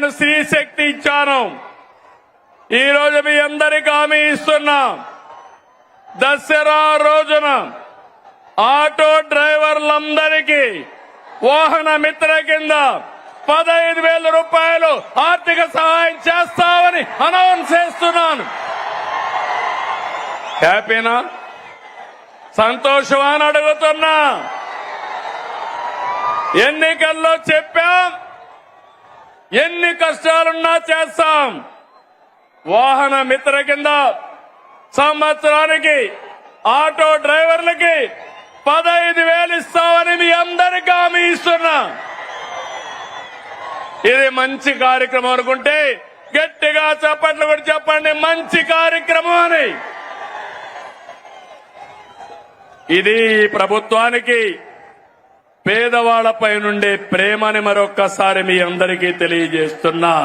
నేను స్త్రీ శక్తి ఇచ్చాను. ఈ రోజు మీ అందరికీ హామీ ఇస్తున్నా, దసరా రోజున ఆటో డ్రైవర్లందరికీ వాహన మిత్ర కింద 15,000 రూపాయలు ఆర్థిక సహాయం చేస్తామని అనౌన్స్ చేస్తున్నాను. హ్యాపీనా? సంతోషమా అని అడుగుతున్నా. ఎన్నికల్లో చెప్పాం, ఎన్ని కష్టాలున్నా చేస్తాం. వాహన మిత్ర కింద సంవత్సరానికి ఆటో డ్రైవర్లకి 15,000 ఇస్తామని మీ అందరికీ హామీ ఇస్తున్నా. ఇది మంచి కార్యక్రమం అనుకుంటే గట్టిగా చప్పట్లు కూడా చెప్పండి, మంచి కార్యక్రమం అని. ఇది ప్రభుత్వానికి పేదవాళ్లపై నుండే ప్రేమని మరొక్కసారి మీ అందరికీ తెలియజేస్తున్నా.